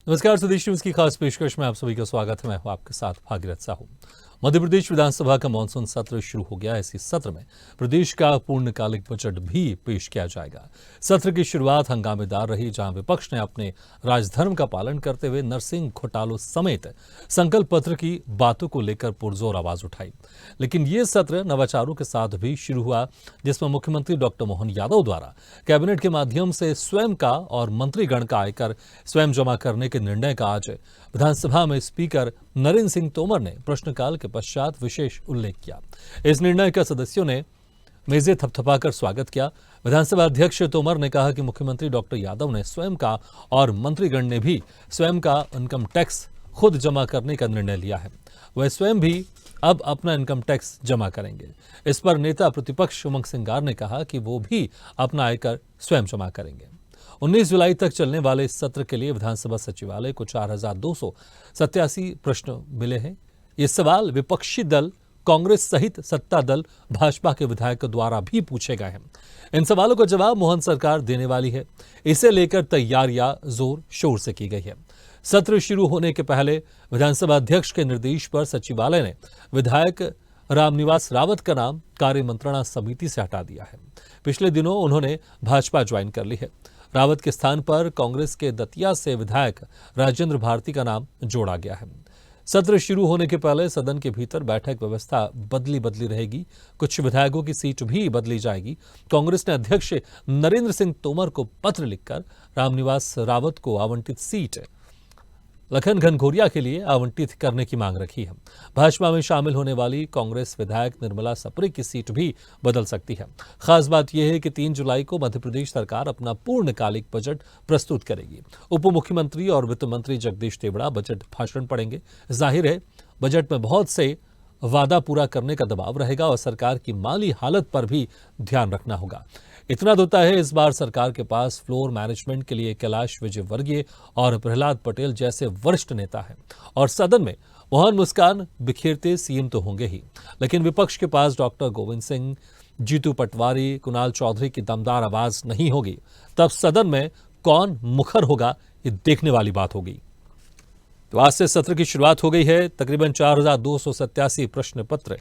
नमस्कार, स्वदेश न्यूज की खास पेशकश में आप सभी का स्वागत है। मैं हूं आपके साथ भागीरथ साहू। मध्य प्रदेश विधानसभा का मानसून सत्र शुरू हो गया है। इसी सत्र में प्रदेश का पूर्णकालिक बजट भी पेश किया जाएगा। सत्र की शुरुआत हंगामेदार रही, जहां विपक्ष ने अपने राजधर्म का पालन करते हुए नरसिंह घोटालों समेत संकल्प पत्र की बातों को लेकर पुरजोर आवाज उठाई। लेकिन ये सत्र नवाचारों के साथ भी शुरू हुआ, जिसमें मुख्यमंत्री डॉक्टर मोहन यादव द्वारा कैबिनेट के माध्यम से स्वयं का और मंत्रीगण का आयकर स्वयं जमा करने के निर्णय का आज विधानसभा में स्पीकर नरेंद्र सिंह तोमर ने प्रश्नकाल के पश्चात विशेष उल्लेख किया। इस निर्णय का सदस्यों ने मेजें थपथपाकर स्वागत किया। विधानसभा अध्यक्ष तोमर ने कहा कि मुख्यमंत्री डॉक्टर यादव ने स्वयं का और मंत्रीगण ने भी स्वयं का इनकम टैक्स खुद जमा करने का निर्णय लिया है। वह स्वयं भी अब अपना इनकम टैक्स जमा करेंगे। इस पर नेता प्रतिपक्ष उमंग सिंगार ने कहा कि वो भी अपना आयकर स्वयं जमा करेंगे। 19 जुलाई तक चलने वाले इस सत्र के लिए विधानसभा सचिवालय को 4287 प्रश्न मिले हैं। ये सवाल विपक्षी दल कांग्रेस सहित सत्ता दल भाजपा के विधायकों द्वारा भी पूछे गए हैं। इन सवालों का जवाब मोहन सरकार देने वाली है। इसे लेकर तैयारियां जोर शोर से की गई है। सत्र शुरू होने के पहले विधानसभा अध्यक्ष के निर्देश पर सचिवालय ने विधायक रामनिवास रावत का नाम कार्य मंत्रणा समिति से हटा दिया है। पिछले दिनों उन्होंने भाजपा ज्वाइन कर ली है। रावत के स्थान पर कांग्रेस के दतिया से विधायक राजेंद्र भारती का नाम जोड़ा गया है। सत्र शुरू होने के पहले सदन के भीतर बैठक व्यवस्था बदली रहेगी। कुछ विधायकों की सीट भी बदली जाएगी। कांग्रेस ने अध्यक्ष नरेंद्र सिंह तोमर को पत्र लिखकर रामनिवास रावत को आवंटित सीट लखन घनघोरिया के लिए आवंटित करने की मांग रखी है। भाजपा में शामिल होने वाली कांग्रेस विधायक निर्मला सप्रे की सीट भी बदल सकती है। खास बात यह है कि 3 जुलाई को मध्य प्रदेश सरकार अपना पूर्णकालिक बजट प्रस्तुत करेगी। उप मुख्यमंत्री और वित्त मंत्री जगदीश देवड़ा बजट भाषण पढ़ेंगे। जाहिर है बजट में बहुत से वादा पूरा करने का दबाव रहेगा और सरकार की माली हालत पर भी ध्यान रखना होगा। इतना तो तय है, इस बार सरकार के पास फ्लोर मैनेजमेंट के लिए कैलाश विजयवर्गीय और प्रहलाद पटेल जैसे वरिष्ठ नेता हैं और सदन में मोहन मुस्कान बिखेरते सीएम तो होंगे ही, लेकिन विपक्ष के पास डॉक्टर गोविंद सिंह, जीतू पटवारी, कुणाल चौधरी की दमदार आवाज नहीं होगी। तब सदन में कौन मुखर होगा, ये देखने वाली बात होगी। तो आज से सत्र की शुरुआत हो गई है। तकरीबन 4287 प्रश्न पत्र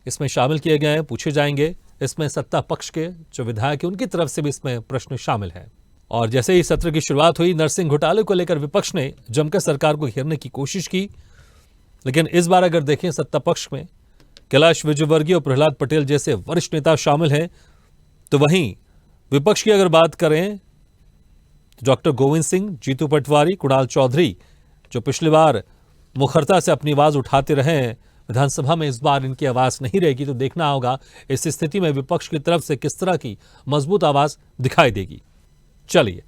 इसमें शामिल किए गए हैं, पूछे जाएंगे। इसमें सत्ता पक्ष के जो विधायक हैं उनकी तरफ से भी इसमें प्रश्न शामिल हैं। और जैसे ही सत्र की शुरुआत हुई, नरसिंह घोटाले को लेकर विपक्ष ने जमकर सरकार को घेरने की कोशिश की। लेकिन इस बार अगर देखें, सत्ता पक्ष में कैलाश विजयवर्गीय और प्रहलाद पटेल जैसे वरिष्ठ नेता शामिल हैं, तो वहीं विपक्ष की अगर बात करें, डॉक्टर गोविंद सिंह, जीतू पटवारी, कुणाल चौधरी जो पिछली बार मुखरता से अपनी आवाज उठाते रहे हैं, विधानसभा में इस बार इनकी आवाज नहीं रहेगी। तो देखना होगा इस स्थिति में विपक्ष की तरफ से किस तरह की मजबूत आवाज दिखाई देगी। चलिए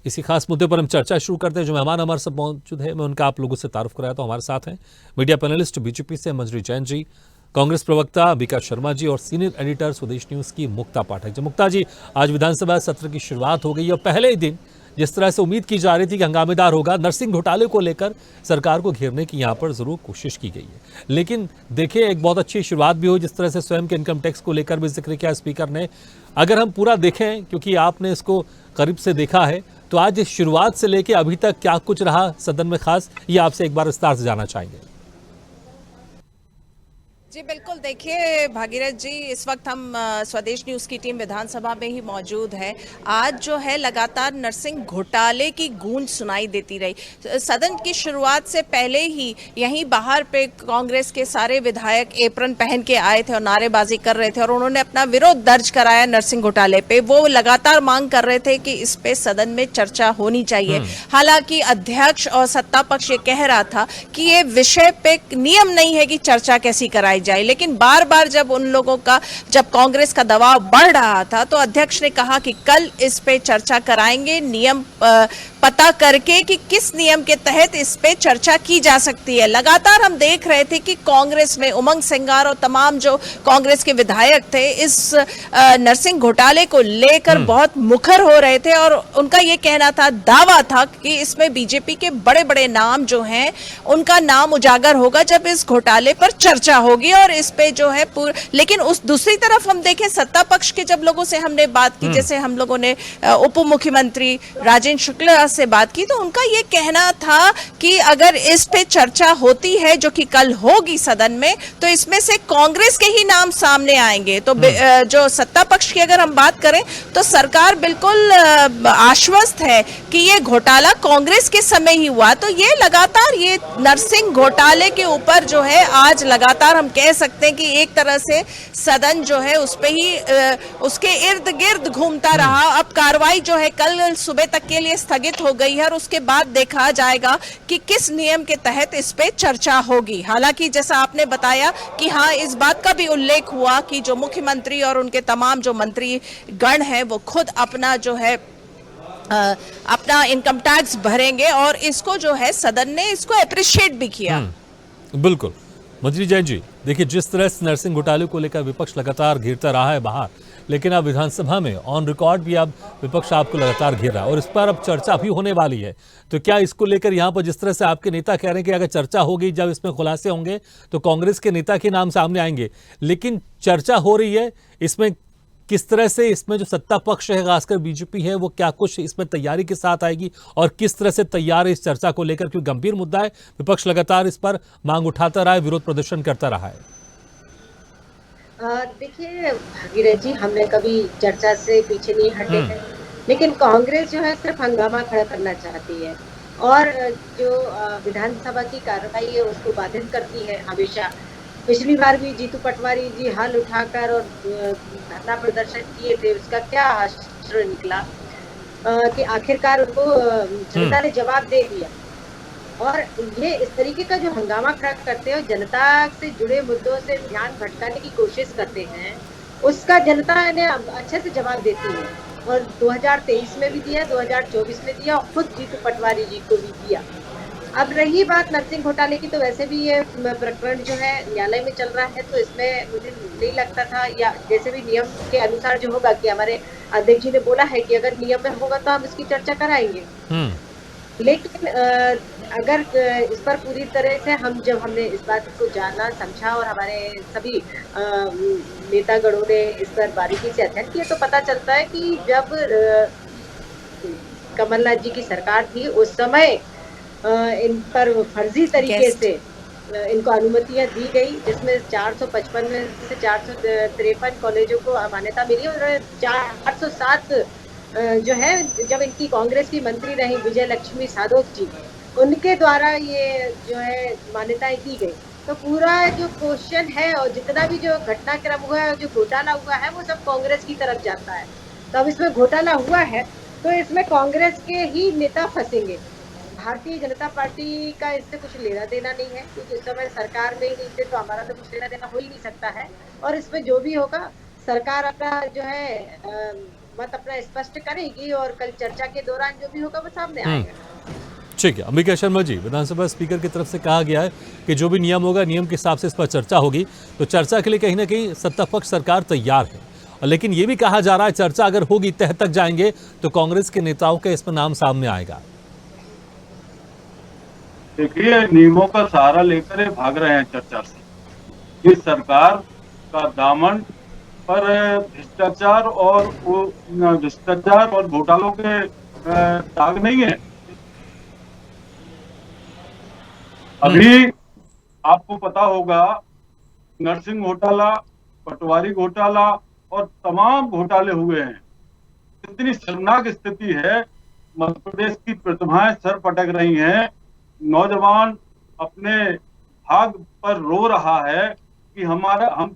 इसी खास मुद्दे पर हम चर्चा शुरू करते हैं। जो मेहमान हमारे साथ मौजूद है, मैं उनका आप लोगों से तारुफ कराया। तो हमारे साथ हैं मीडिया पैनलिस्ट बीजेपी से मंजरी जैन जी, कांग्रेस प्रवक्ता अंबिका शर्मा जी और सीनियर एडिटर स्वदेश न्यूज की मुक्ता पाठक जी। मुक्ता जी, आज विधानसभा सत्र की शुरुआत हो गई और पहले ही दिन जिस तरह से उम्मीद की जा रही थी कि हंगामेदार होगा, नरसिंह घोटाले को लेकर सरकार को घेरने की यहां पर जरूर कोशिश की गई है। लेकिन देखिए, एक बहुत अच्छी शुरुआत भी हुई, जिस तरह से स्वयं के इनकम टैक्स को लेकर भी जिक्र किया स्पीकर ने। अगर हम पूरा देखें, क्योंकि आपने इसको करीब से देखा है, तो आज इस शुरुआत से लेकर अभी तक क्या कुछ रहा सदन में खास, ये आपसे एक बार विस्तार से जानना चाहेंगे। जी बिल्कुल, देखिए भागीरथ जी, इस वक्त हम स्वदेश न्यूज़ की टीम विधानसभा में ही मौजूद है। आज जो है लगातार नरसिंह घोटाले की गूंज सुनाई देती रही। सदन की शुरुआत से पहले ही यहीं बाहर पे कांग्रेस के सारे विधायक एप्रन पहन के आए थे और नारेबाजी कर रहे थे और उन्होंने अपना विरोध दर्ज कराया नरसिंह घोटाले पे। वो लगातार मांग कर रहे थे कि इस पे सदन में चर्चा होनी चाहिए। हालांकि अध्यक्ष और सत्ता पक्ष ये कह रहा था कि ये विषय पे नियम नहीं है कि चर्चा कैसी कराई जाए। लेकिन बार बार जब कांग्रेस का दबाव बढ़ रहा था, तो अध्यक्ष ने कहा कि कल इस पे चर्चा कराएंगे, नियम पता करके कि किस नियम के तहत इस पे चर्चा की जा सकती है। लगातार हम देख रहे थे कि कांग्रेस में उमंग सिंगार और तमाम जो कांग्रेस के विधायक थे इस नरसिंह घोटाले को लेकर बहुत मुखर हो रहे थे और उनका ये कहना था, दावा था कि इसमें बीजेपी के बड़े बड़े नाम जो हैं उनका नाम उजागर होगा जब इस घोटाले पर चर्चा होगी और इस पे जो है लेकिन उस दूसरी तरफ हम देखें सत्ता पक्ष के जब लोगों से हमने बात की, जैसे हम लोगों ने उप मुख्यमंत्री राजेंद्र शुक्ला से बात की, तो उनका ये कहना था कि अगर इस पे चर्चा होती है जो कि कल होगी सदन में, तो इसमें से कांग्रेस के ही नाम सामने आएंगे। तो जो सत्ता पक्ष की अगर हम बात करें तो सरकार बिल्कुल आश्वस्त है कि ये घोटाला कांग्रेस के समय ही हुआ। तो ये लगातार ये नरसिंह घोटाले के ऊपर जो है आज लगातार हम कह सकते हैं कि एक तरह से सदन जो है उस पे ही उसके इर्द गिर्द घूमता रहा। अब कार्रवाई जो है कल सुबह तक के लिए स्थगित हो गई है और उसके बाद देखा जाएगा कि किस नियम के तहत इस पे चर्चा होगी। हालांकि जैसा आपने बताया कि हाँ, इस बात का भी उल्लेख हुआ कि जो मुख्यमंत्री और उनके तमाम जो मंत्री गण हैं वो खुद अपना जो है अपना इनकम टैक्स भरेंगे और इसको जो है सदन ने इसको अप्रिशिएट भी किया। बिल्कुल। मंत्री जैन जी, देखिए जिस तरह से नरसिंह घोटाले को लेकर विपक्ष लगातार घेरता रहा है बाहर, लेकिन अब विधानसभा में ऑन रिकॉर्ड भी अब विपक्ष आपको लगातार घेर रहा है और इस पर अब चर्चा भी होने वाली है। तो क्या इसको लेकर यहाँ पर जिस तरह से आपके नेता कह रहे हैं कि अगर चर्चा होगी, जब इसमें खुलासे होंगे तो कांग्रेस के नेता के नाम सामने आएंगे, लेकिन चर्चा हो रही है इसमें किस तरह से इसमें जो सत्ता पक्ष है खासकर बीजेपी है वो क्या कुछ इसमें तैयारी के साथ आएगी और किस तरह से तैयार है इस चर्चा को लेकर, क्योंकि गंभीर मुद्दा है, विपक्ष लगातार इस पर मांग उठाता रहा है, विरोध प्रदर्शन करता रहा है। देखिए भागीरथ जी, हमने कभी चर्चा से पीछे नहीं हटे हैं, लेकिन कांग्रेस जो है सिर्फ हंगामा खड़ा करना चाहती है और जो विधानसभा की कार्रवाई है उसको बाधित करती है हमेशा। पिछली बार भी जीतू पटवारी जी हल उठाकर और धरना प्रदर्शन किए थे, उसका क्या हश्र निकला कि आखिरकार उनको जनता ने जवाब दे दिया। और ये इस तरीके का जो हंगामा खड़ा करते हैं, जनता से जुड़े मुद्दों से ध्यान भटकाने की कोशिश करते हैं, उसका जनता ने अच्छे से जवाब देती है और 2023 में भी दिया, 2024 में दिया और खुद जीतू पटवारी जी को भी दिया। अब रही बात नरसिंह घोटाले की, तो वैसे भी ये प्रकरण जो है न्यायालय में चल रहा है, तो इसमें मुझे नहीं लगता था, या जैसे भी नियम के अनुसार जो होगा कि हमारे अध्यक्ष जी ने बोला है कि अगर नियम में होगा तो हम इसकी चर्चा कराएंगे। लेकिन अगर इस पर पूरी तरह से हमने इस बात को जाना समझा और हमारे सभी नेतागणों ने इस पर बारीकी से अध्ययन किया, तो पता चलता है कि जब कमलनाथ जी की सरकार थी उस समय इन पर फर्जी तरीके से इनको अनुमतियां दी गई, जिसमें 455 में से 453 कॉलेजों को मान्यता मिली और 407 जो है जब इनकी कांग्रेस की मंत्री रही विजय लक्ष्मी साधोक जी, उनके द्वारा ये जो है मान्यताएं दी गई। तो पूरा जो क्वेश्चन है और जितना भी जो घटनाक्रम हुआ है, जो घोटाला हुआ है, वो सब कांग्रेस की तरफ जाता है। तो अब इसमें घोटाला हुआ है तो इसमें कांग्रेस के ही नेता फंसेंगे। भारतीय जनता पार्टी का इससे कुछ लेना देना नहीं है, क्योंकि इस समय सरकार में ही नहीं थे, तो हमारा तो कुछ लेना देना हो ही नहीं सकता है। और इसमें जो भी होगा सरकार अपना जो है मत अपना स्पष्ट करेगी और कल चर्चा के दौरान जो भी होगा वो सामने आएगा। ठीक है, अंबिका शर्मा जी, विधानसभा स्पीकर की तरफ से कहा गया है कि जो भी नियम होगा नियम के हिसाब से इस पर चर्चा होगी, तो चर्चा के लिए कहीं ना कहीं सत्ता पक्ष सरकार तैयार है। और लेकिन ये भी कहा जा रहा है चर्चा अगर होगी, तह तक जाएंगे तो कांग्रेस के नेताओं का इसमें नाम सामने आएगा। देखिए, नियमों का सहारा लेकर ये भाग रहे हैं चर्चा से। इस सरकार का दामन पर भ्रष्टाचार और घोटालों के दाग नहीं है। अभी आपको पता होगा नरसिंह घोटाला, पटवारी घोटाला और तमाम घोटाले हुए हैं। इतनी शर्मनाक स्थिति है, मध्य प्रदेश की प्रतिभाएं सर पटक रही हैं, नौजवान अपने भाग पर रो रहा है कि हम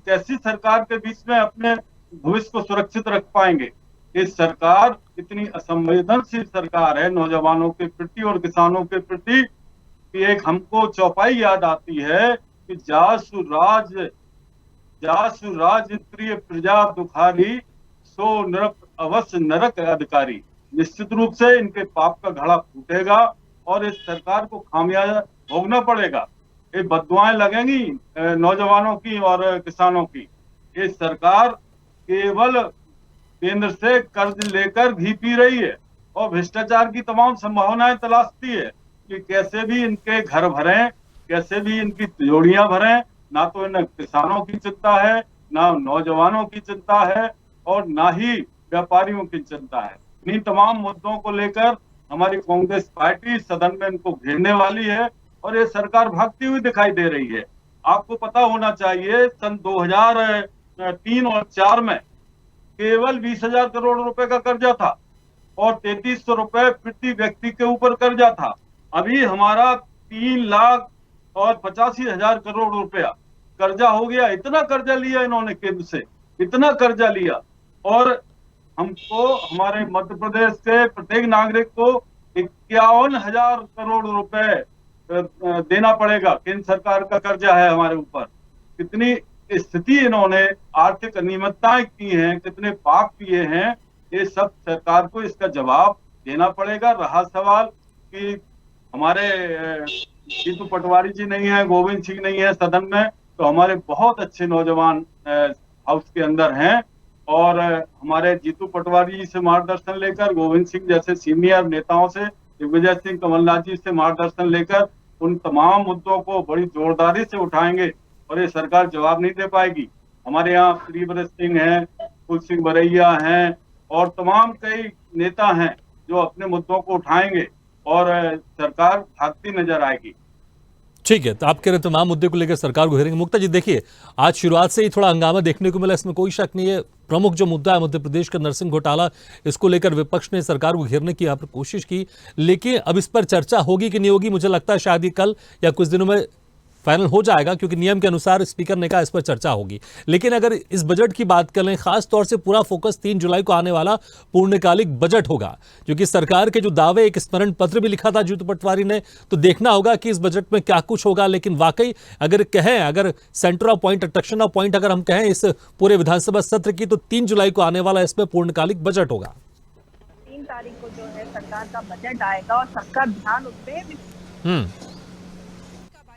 कैसी सरकार के बीच में अपने भविष्य को सुरक्षित रख पाएंगे। इस सरकार इतनी असंवेदनशील सरकार है नौजवानों के प्रति और किसानों के प्रति कि एक हमको चौपाई याद आती है कि जासु राज प्रिय प्रजा दुखारी, सो नरक अवश्य नरक अधिकारी। निश्चित रूप से इनके पाप का घड़ा फूटेगा और इस सरकार को खामियाजा भोगना पड़ेगा। ये बददुआएं लगेंगी नौजवानों की और किसानों की। ये सरकार केवल केंद्र से कर्ज लेकर घी पी रही है और भ्रष्टाचार की तमाम संभावनाएं तलाशती है कि कैसे भी इनके घर भरें, कैसे भी इनकी तिजोरियां भरें ना तो इन्हें किसानों की चिंता है, ना नौजवानों की चिंता है और ना ही व्यापारियों की चिंता है। इन्हीं तमाम मुद्दों को लेकर हमारी कांग्रेस पार्टी सदन में इनको घेरने वाली है और ये सरकार भागती हुई दिखाई दे रही है। आपको पता होना चाहिए सन 2003 और 4 में केवल 20,000 करोड़ रुपए का कर्जा था और 3300 रुपए प्रति व्यक्ति के ऊपर कर्जा था। अभी हमारा 3,85,000 करोड़ रुपया कर्जा हो गया। इतना कर्जा लिया इन्होंने केंद्र से, इतना कर्जा लिया और हमको हमारे मध्य प्रदेश के प्रत्येक नागरिक को 51,000 करोड़ रुपए देना पड़ेगा। केंद्र सरकार का कर्जा है हमारे ऊपर। कितनी स्थिति इन्होंने आर्थिक अनियमितताएं की हैं, कितने पाप किए हैं, ये सब सरकार को इसका जवाब देना पड़ेगा। रहा सवाल कि हमारे जीतू पटवारी जी नहीं है, गोविंद सिंह नहीं है सदन में, तो हमारे बहुत अच्छे नौजवान हाउस के अंदर हैं और हमारे जीतू पटवारी जी से मार्गदर्शन लेकर, गोविंद सिंह जैसे सीनियर नेताओं से, दिग्विजय सिंह कमलनाथ जी से मार्गदर्शन लेकर उन तमाम मुद्दों को बड़ी जोरदारी से उठाएंगे और ये सरकार जवाब नहीं दे पाएगी। हमारे यहाँ प्रियव्रत सिंह हैं, फूल सिंह बरैया हैं और तमाम कई नेता हैं जो अपने मुद्दों को उठाएंगे और सरकार भागती नजर आएगी। ठीक है, तो आप कह रहे तमाम मुद्दे को लेकर सरकार को घेरेंगे। मुक्ता जी देखिए, आज शुरुआत से ही थोड़ा हंगामा देखने को मिला, इसमें कोई शक नहीं है। प्रमुख जो मुद्दा है मध्य प्रदेश का नरसिंह घोटाला, इसको लेकर विपक्ष ने सरकार को घेरने की यहाँ पर कोशिश की, लेकिन अब इस पर चर्चा होगी कि नहीं होगी, मुझे लगता है शायद ही कल या कुछ दिनों में फाइनल हो जाएगा, क्योंकि नियम के अनुसार स्पीकर ने कहा इस पर चर्चा होगी। लेकिन अगर इस बजट की बात कर लें, खास तौर से पूरा फोकस 3 जुलाई को आने वाला पूर्णकालिक बजट होगा, क्योंकि सरकार के जो दावे, एक स्मरण पत्र भी लिखा था जीतू पटवारी ने, तो देखना होगा कि इस बजट में क्या कुछ होगा। लेकिन वाकई अगर कहें, अगर centre of point, attraction of point अगर हम कहें इस पूरे विधानसभा सत्र की, तो 3 जुलाई को आने वाला इसमें पूर्णकालिक बजट होगा। 3 तारीख को जो है सरकार का बजट आएगा और सबका ध्यान उसमें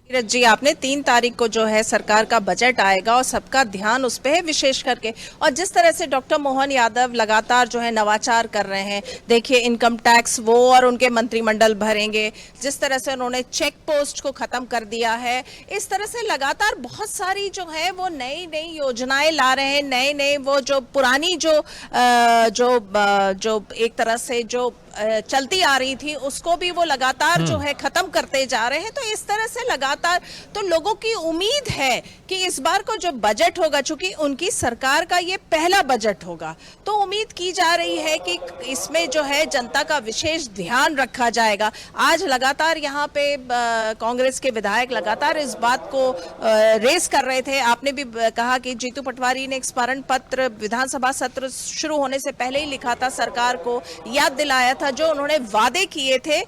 भागीरथ जी, आपने 3 तारीख को जो है सरकार का बजट आएगा और सबका ध्यान उस पे है विशेष करके। और जिस तरह से डॉक्टर मोहन यादव लगातार जो है नवाचार कर रहे हैं, देखिए इनकम टैक्स वो और उनके मंत्रिमंडल भरेंगे, जिस तरह से उन्होंने चेक पोस्ट को खत्म कर दिया है, इस तरह से लगातार बहुत सारी जो है वो नई नई योजनाएं ला रहे हैं, नए नए वो जो पुरानी जो एक तरह से जो चलती आ रही थी उसको भी वो लगातार जो है खत्म करते जा रहे हैं। तो इस तरह से लगातार तो लोगों की उम्मीद है कि इस बार को जो बजट होगा, चूंकि उनकी सरकार का ये पहला बजट होगा, तो उम्मीद की जा रही है कि इसमें जो है जनता का विशेष ध्यान रखा जाएगा। आज लगातार यहाँ पे कांग्रेस के विधायक लगातार इस बात को रेस कर रहे थे। आपने भी कहा कि जीतू पटवारी ने एक स्मरण पत्र विधानसभा सत्र शुरू होने से पहले ही लिखा था, सरकार को याद दिलाया था जो उन्होंने वादे किए थे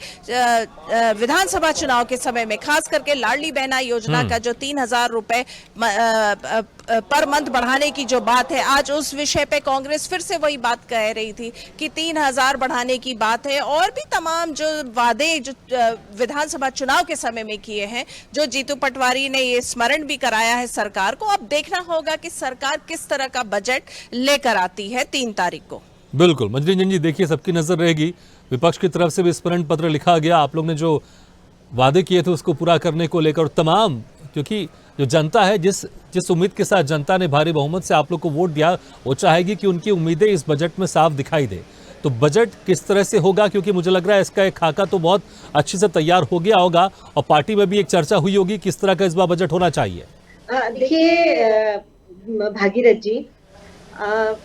विधानसभा चुनाव के समय में, खास करके लाडली बहना योजना का जो 3,000 रुपए पर मंथ बढ़ाने की जो बात है, आज उस विषय पे कांग्रेस फिर से वही बात कह रही थी कि 3,000 बढ़ाने की बात है। और भी तमाम जो वादे जो विधानसभा चुनाव के समय में किए हैं, जो जीतू पटवारी ने ये स्मरण भी कराया है सरकार को। अब देखना होगा कि सरकार किस तरह का बजट लेकर आती है 3 तारीख को। बिल्कुल मंजरी रंजन जी, देखिए सबकी नजर रहेगी, विपक्ष की तरफ से भी स्मरण पत्र लिखा गया, आप लोग ने जो वादे किए थे उसको पूरा करने को लेकर तमाम, क्योंकि जो जनता है, जिस उम्मीद के साथ जनता ने भारी बहुमत से आप लोग को वोट दिया, वो चाहेगी कि उनकी उम्मीदें इस बजट में साफ दिखाई दे। तो बजट किस तरह से होगा, क्योंकि मुझे लग रहा है इसका एक खाका तो बहुत अच्छे से तैयार हो गया होगा और पार्टी में भी एक चर्चा हुई होगी किस तरह का इस बार बजट होना चाहिए। देखिए भागीरथ जी,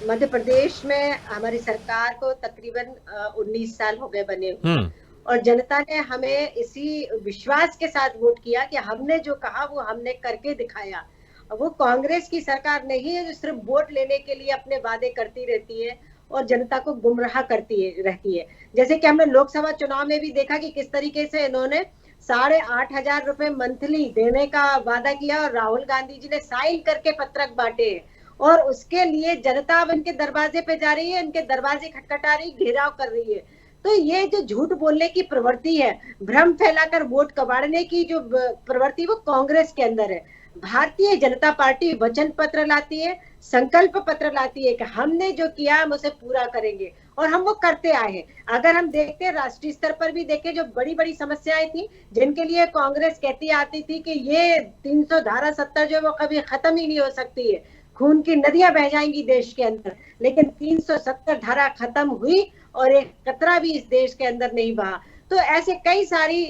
मध्य प्रदेश में हमारी सरकार को तकरीबन 19 साल हो गए बने हुए, और जनता ने हमें इसी विश्वास के साथ वोट किया कि हमने जो कहा वो हमने करके दिखाया। वो कांग्रेस की सरकार नहीं है जो सिर्फ वोट लेने के लिए अपने वादे करती रहती है और जनता को गुमराह करती रहती है। जैसे कि हमने लोकसभा चुनाव में भी देखा कि किस तरीके से इन्होंने 8,500 रुपए मंथली देने का वादा किया और राहुल गांधी जी ने साइन करके पत्रक बांटे, और उसके लिए जनता अब इनके दरवाजे पे जा रही है, इनके दरवाजे खटखटा रही, घेराव कर रही है। तो ये जो झूठ बोलने की प्रवृत्ति है, भ्रम फैलाकर वोट कबाड़ने की जो प्रवृत्ति, वो कांग्रेस के अंदर है। भारतीय जनता पार्टी वचन पत्र लाती है, संकल्प पत्र लाती है कि हमने जो किया हम उसे पूरा करेंगे, और हम वो करते आए हैं। अगर हम देखते हैं राष्ट्रीय स्तर पर भी देखें, जो बड़ी बड़ी समस्याएं थी जिनके लिए कांग्रेस कहती आती थी कि ये 300 धारा 70 जो वो कभी खत्म ही नहीं हो सकती है, खून की नदियां बह जाएंगी देश के अंदर, लेकिन 370 धारा खत्म हुई और एक कतरा भी इस देश के अंदर नहीं बहा। तो ऐसे कई सारी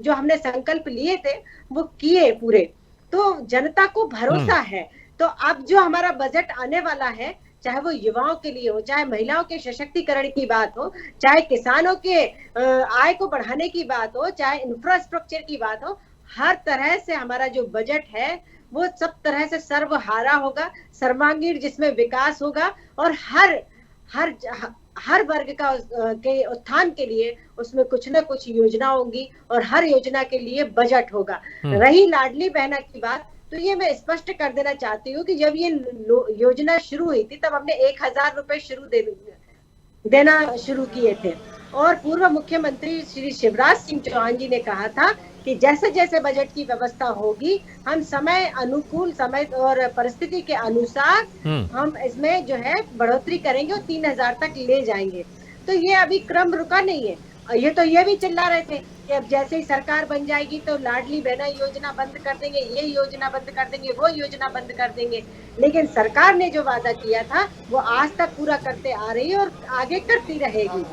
जो हमने संकल्प लिए थे वो किए पूरे। तो जनता को भरोसा है। तो अब जो हमारा बजट आने वाला है, चाहे वो युवाओं के लिए हो, चाहे महिलाओं के सशक्तिकरण की बात हो, चाहे किसानों के आय को बढ़ाने की बात हो, चाहे इंफ्रास्ट्रक्चर की बात हो, हर तरह से हमारा जो बजट है वो सब तरह से सर्वहारा होगा, सर्वांगीण, जिसमें विकास होगा और हर वर्ग का के उत्थान के लिए उसमें कुछ ना कुछ योजना होंगी और हर योजना के लिए बजट होगा। रही लाडली बहना की बात, तो ये मैं स्पष्ट कर देना चाहती हूँ कि जब ये योजना शुरू हुई थी तब हमने 1000 रुपए देना शुरू किए थे, और पूर्व मुख्यमंत्री श्री शिवराज सिंह चौहान जी ने कहा था कि जैसे जैसे बजट की व्यवस्था होगी हम समय अनुकूल, समय और परिस्थिति के अनुसार हम इसमें जो है बढ़ोतरी करेंगे और 3000 तक ले जाएंगे। तो ये अभी क्रम रुका नहीं है। ये तो ये भी चिल्ला रहे थे कि अब जैसे ही सरकार बन जाएगी तो लाडली बहना योजना बंद कर देंगे, ये योजना बंद कर देंगे, वो योजना बंद कर देंगे। लेकिन सरकार ने जो वादा किया था वो आज तक पूरा करते आ रही है और आगे करती रहेगी।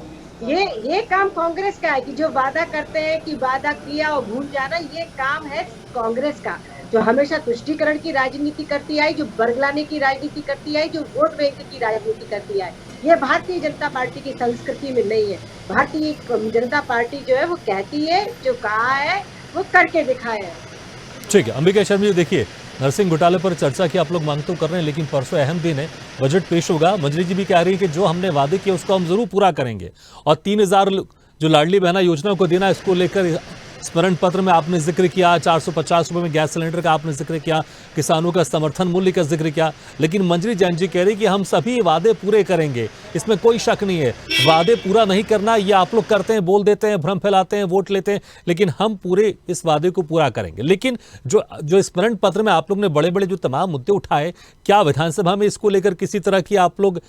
ये काम कांग्रेस का है कि जो वादा करते हैं कि वादा किया और भूल जाना, ये काम है कांग्रेस का, जो हमेशा तुष्टीकरण की राजनीति करती आई, जो बरगलाने की राजनीति करती आई, जो वोट बैंक की राजनीति करती आई। ये भारतीय जनता पार्टी की संस्कृति में नहीं है। भारतीय जनता पार्टी जो है वो कहती है, जो कहा है वो करके दिखाया है। ठीक है, अंबिका शर्मा जी, देखिए नरसिंह घोटाले पर चर्चा की आप लोग मांग तो कर रहे हैं, लेकिन परसों अहम दिन है, बजट पेश होगा। मंजरी जी भी कह रही है कि जो हमने वादे किए उसको हम जरूर पूरा करेंगे, और 3000 जो लाडली बहना योजना को देना, इसको लेकर स्मरण पत्र में आपने जिक्र किया, 450 रुपए में गैस सिलेंडर का आपने जिक्र किया, किसानों का समर्थन मूल्य का जिक्र किया। लेकिन मंजरी जैन जी कह रही कि हम सभी वादे पूरे करेंगे, इसमें कोई शक नहीं है। वादे पूरा नहीं करना ये आप लोग करते हैं, बोल देते हैं, भ्रम फैलाते हैं, वोट लेते हैं, लेकिन हम पूरे इस वादे को पूरा करेंगे। लेकिन जो स्मरण पत्र में आप लोग ने बड़े बड़े जो तमाम मुद्दे उठाए, क्या विधानसभा में इसको लेकर किसी तरह की आप लोग,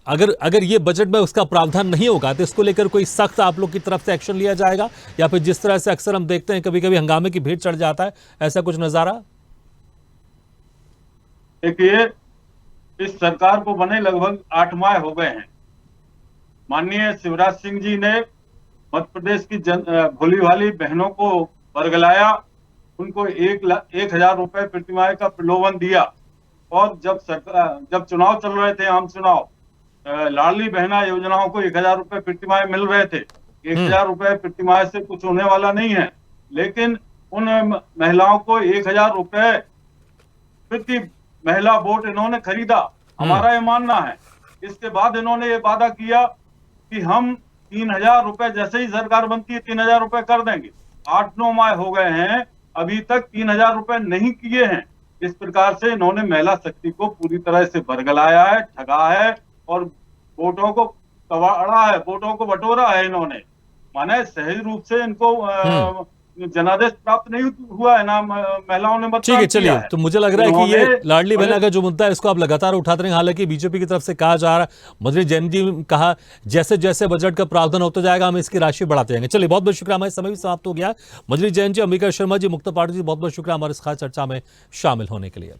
अगर ये बजट में उसका प्रावधान नहीं होगा तो इसको लेकर कोई सख्त आप लोग की तरफ से एक्शन लिया जाएगा, या फिर जिस तरह से अक्सर हम देखते हैं कभी कभी हंगामे की भेंट चढ़ जाता है, ऐसा कुछ नजारा? देखिए, इस सरकार को बने लगभग 8 माह हो गए हैं। माननीय शिवराज सिंह जी ने मध्य प्रदेश की भोली भाली बहनों को बरगलाया, उनको 1000 रुपए प्रतिमाह का प्रलोभन दिया, और जब चुनाव चल रहे थे, आम चुनाव, लाडली बहना योजनाओं को 1000 रुपए प्रतिमाह मिल रहे थे। 1000 रुपए प्रतिमाह से कुछ होने वाला नहीं है, लेकिन उन महिलाओं को 1000 रुपए प्रति महिला वोट इन्होंने खरीदा, हमारा ये मानना है। इसके बाद इन्होंने ये वादा किया कि हम 3000 रुपए जैसे ही सरकार बनती है 3000 रुपए कर देंगे। 8-9 माह हो गए हैं, अभी तक 3000 रुपए नहीं किए हैं। इस प्रकार से इन्होंने महिला शक्ति को पूरी तरह से बरगलाया है, ठगा है और वोटों को कबाड़ा है, वोटों को बटोरा है इन्होंने। माने सही रूप से इनको जनादेश प्राप्त नहीं हुआ है ना, महिलाओं ने ठीक है, चलिए। तो मुझे लग रहा है कि ये लाडली बहना का जो मुद्दा है इसको आप लगातार उठाते रहेंगे। हालांकि बीजेपी की तरफ से कहा जा रहा है, मंजरी जैन जी कहा जैसे जैसे बजट का प्रावधान होता जाएगा हम इसकी राशि बढ़ाते जाएंगे। चलिए, बहुत बहुत शुक्रिया, हमारे समय भी समाप्त हो गया। मंजरी जैन जी, अंबिका शर्मा जी, मुक्ता पाटिल जी, बहुत बहुत शुक्रिया हमारे इस खास चर्चा में शामिल होने के लिए।